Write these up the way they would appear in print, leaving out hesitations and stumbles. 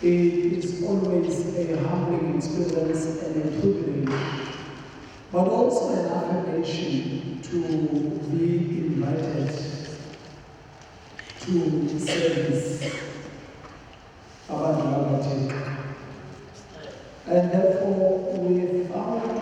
It is always a humbling experience and a privilege, but also an affirmation to be invited to service our Lord. And therefore, we found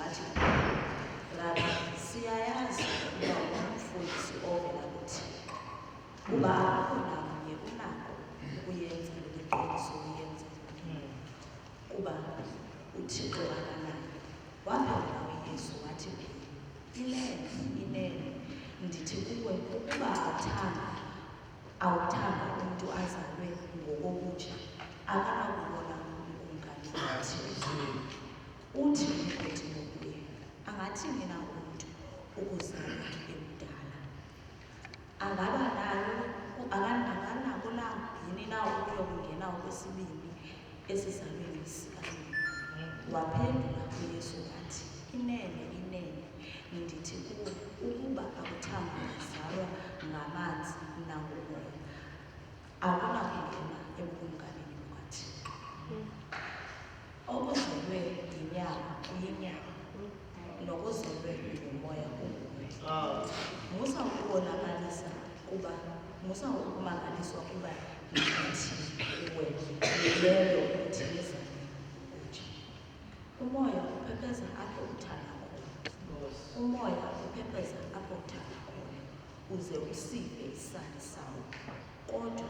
ngathi lana siyayazi ukuba umfundisi ovela kuThixo kuba akho namnye unako ukuyenza le miqondiso uyenza kuba uThixo akanayo. Waphendula uYesu wathi inene ndithi kuwe ukuba awuthanga umntu azalwe ngokobutsha akanakubona ukumkani kaThixo. Uthi uNikodimo kuye, angathini na umntu ukuzalwa emdala? Akanako na yini na ukuyokungena okwesibini esizalweni sikanina? Waphendula uYesu wathi, inene ndithi kuwe ukuba akuthanga kuzalwa ngamanzi nangomoya akunakungena ebukumkanini bukaThixo. Okuzelwe yinyama uyinyama, nokuzelwe ngumoya ungumoya. Musa ukumangaliswa kuba ndithi kuwe yileyo ethileza kutsha. Umoya uphepheza apho uthanda khona. Umoya uphepheza apho uthanda khona, uze usive isali sawo, kodwa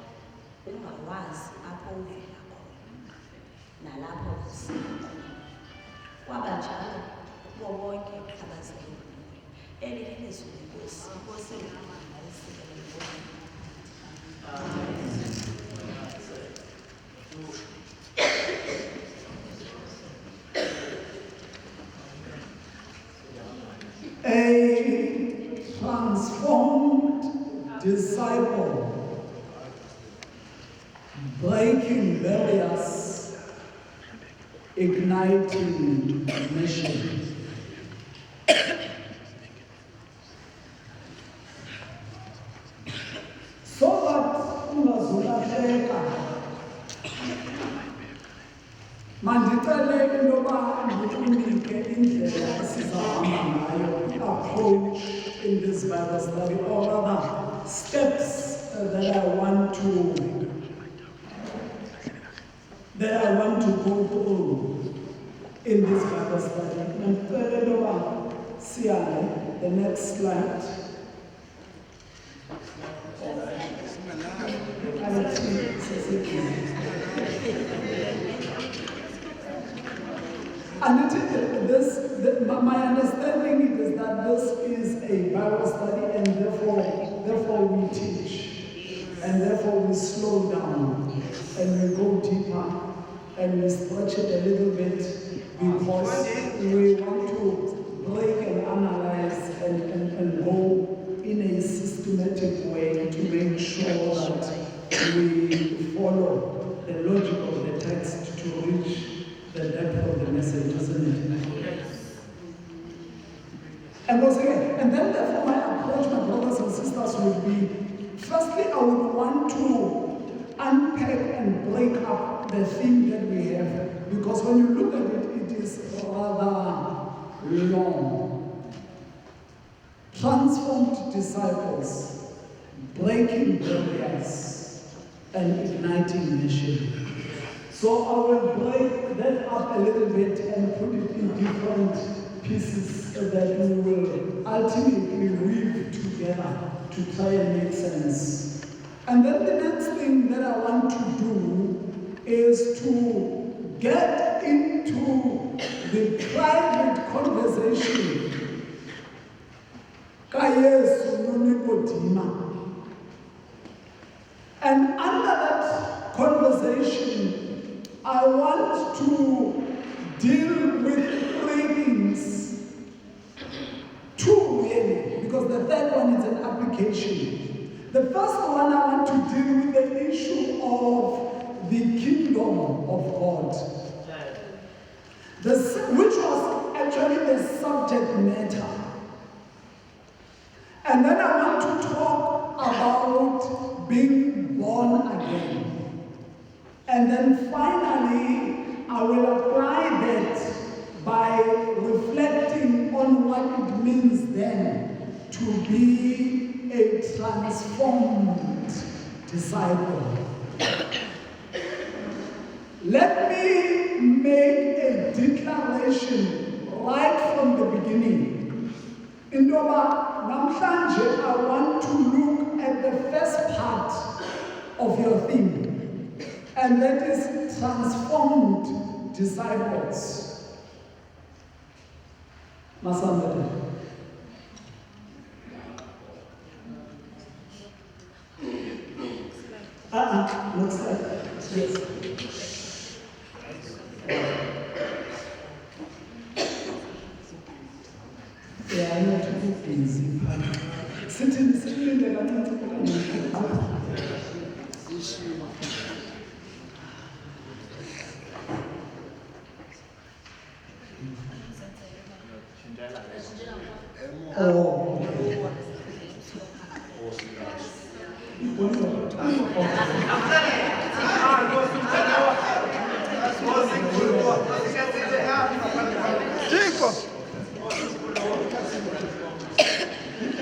ungawazi apho uvela khona nalapho usiva khona. Kwaba njalo kubo bonke abazelwe nguye. Eli lilizwi lenkosi. Inkosi ayisikelele bonke. A transformed disciple, breaking barriers, igniting mission. So that ungazulahleka, mandicele intoba ndikunike indlela esizahamba ngayo, approach in this Bible study, or rather steps that I want to go through in this Bible study. Mandicele intoba siyale, the next slide. And my understanding is that this is a Bible study, and therefore we teach, and therefore we slow down, and we go deeper, and we stretch it a little bit, because we want to break and analyze and go in a systematic way to make sure that we follow the logic of the text to reach the depth of the message, isn't it? Yes. And once again, and then therefore my approach, my brothers and sisters, would be, firstly, I would want to unpack and break up the theme that we have, because when you look at it, it is rather long. Transformed disciples, breaking barriers, and igniting mission. So I will break that up a little bit and put it in different pieces that we will ultimately weave together to try and make sense. And then the next thing that I want to do is to get into the private conversation. And under that conversation, I want to deal with three things. Two really, because the third one is an application. The first one, I want to deal with the issue of the kingdom of God, which was actually the subject matter. And then I want to talk about being born again. And then finally, I will apply that by reflecting on what it means then to be a transformed disciple. Let me make a declaration right from the beginning. Indoba, namhlanje, I want to look at the first part of your theme, and that is transformed disciples. Masambele. Next slide. Yes. Yeah, I know to be busy. Sitting in the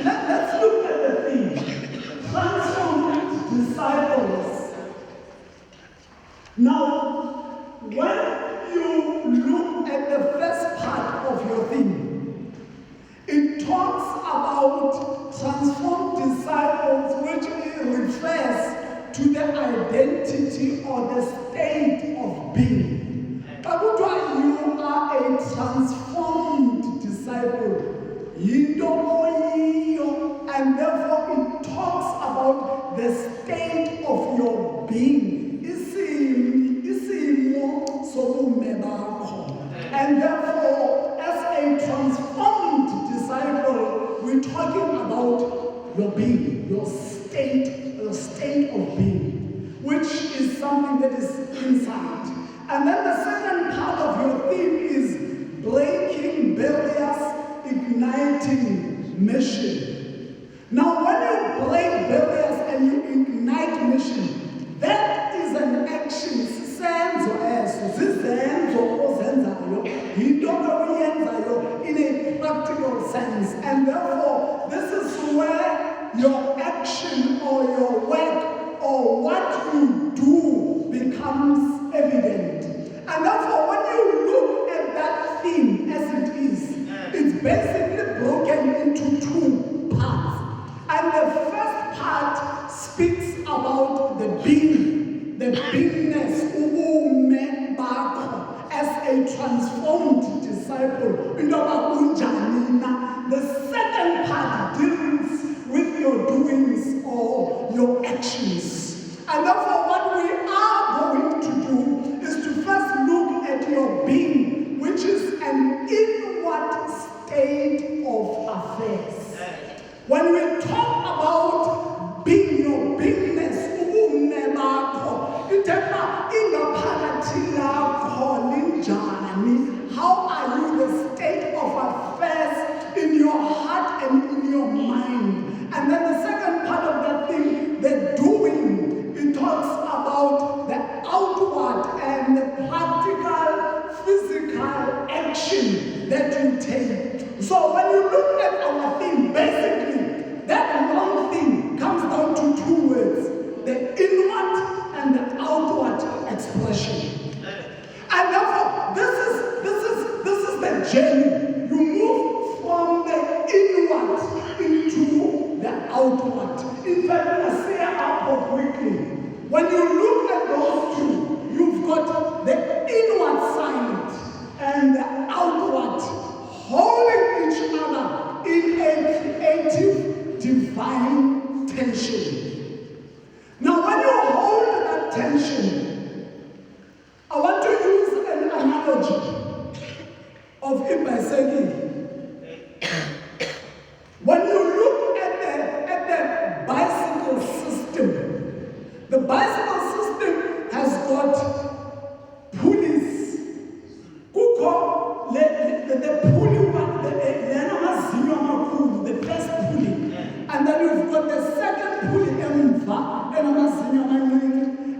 Let's look at the theme. Transformed disciples. Now, when you look at the first part of your theme, it talks about transformed disciples, which refers to the identity or the state of being. But you are a transformed disciple. And therefore it talks about the state of your being. And therefore, as a transformed disciple, we're talking about your being, your state of being, which is something that is inside. And then the second part of your theme is breaking barriers, igniting mission. Now, when you break barriers and you ignite mission, that is an action. In a practical sense. And therefore, this is where your action or your work or what you do becomes evident. And therefore, when you look at that theme as it is, it's basically broken into two parts. And the first part speaks about the being, the beingness, as a transformed disciple. The second part deals with your doings or your actions. And therefore, what we are going to do is to first look at your being, which is an inward state of affairs. When we talk about being, your beingness, how are you, the state of affairs in your heart and in your mind? And then the second part of that thing, the doing, it talks about the outward and the practical, physical action that you take. So when you look at our thing, basically, that long thing comes down to two words: the inward and the outward expression. And therefore, this is the journey. You move from the inward into the outward. In fact, I say up quickly. When you look at those two, you've got the inward side and the outward holding each other in a creative, divine tension. Now, when you hold that tension, I want to use an analogy of Ibasegi. When you look at the bicycle system, the bicycle system has got pulleys. Kuko, the pulley one, the first pulley. And then you've got the second pulley,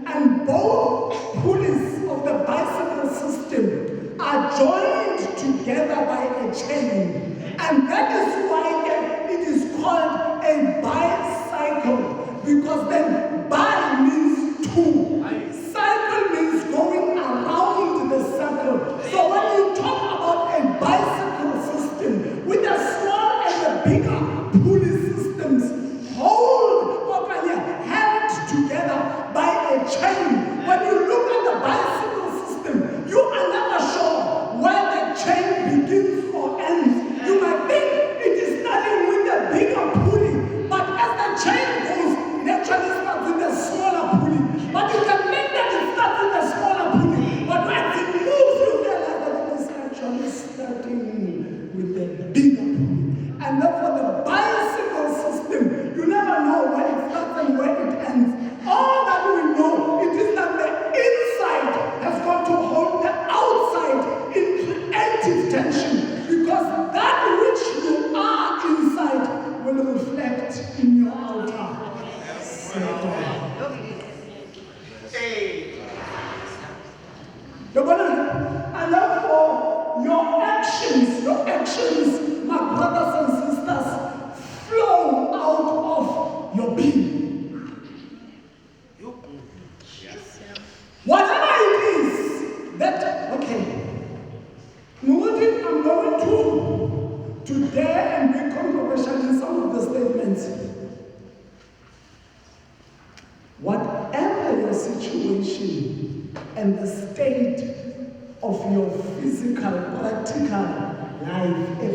and both pulleys of the bicycle system are joined together by a chain. And that is why it is called a bicycle, because then bi means two. Cycle means going around the circle. So when you talk about a bicycle, And therefore, your actions, my brothers and sisters, flow out of your being. Whatever it is that, okay, I'm going to dare and be controversial in some of the statements. Whatever your situation and the state of your physical, practical life, it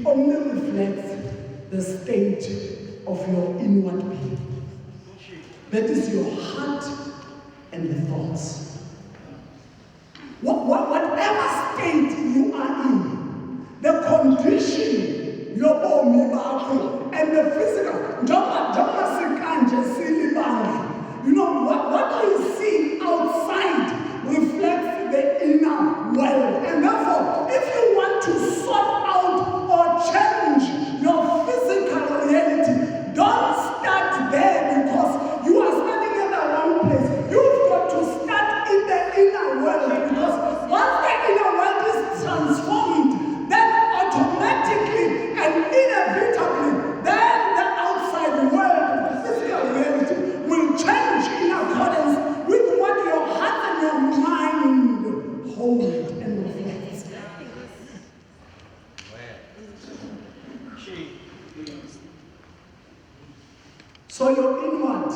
only reflects the state of your inward being. That is your heart and the thoughts. Whatever state you are in, the condition, your body, and the physical, you know, what you see outside reflects the inner world. And therefore, if you want to sort out or change your physical reality, don't start there because you are standing in the wrong place. You've got to start in the inner world, because once the inner world is transformed, then automatically and inevitably, then the outside world, the physical reality, will change in accordance with what your heart and your mind hold and reflect. So your inward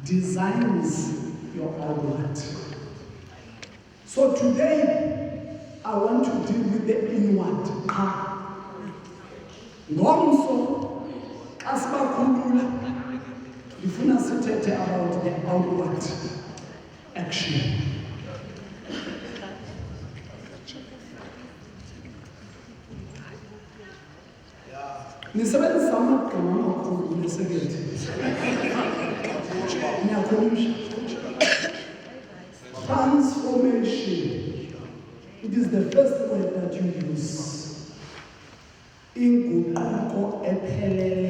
designs your outward. So today, I want to deal with the inward. Ngomso, asibakhulula, ngifuna sithethe about the outward action. Nisebenzisa amagama amakhulu nesekethe. Ngiyakhulumisha. Transformation. It is the first word that you use. Inguquko epheleleyo.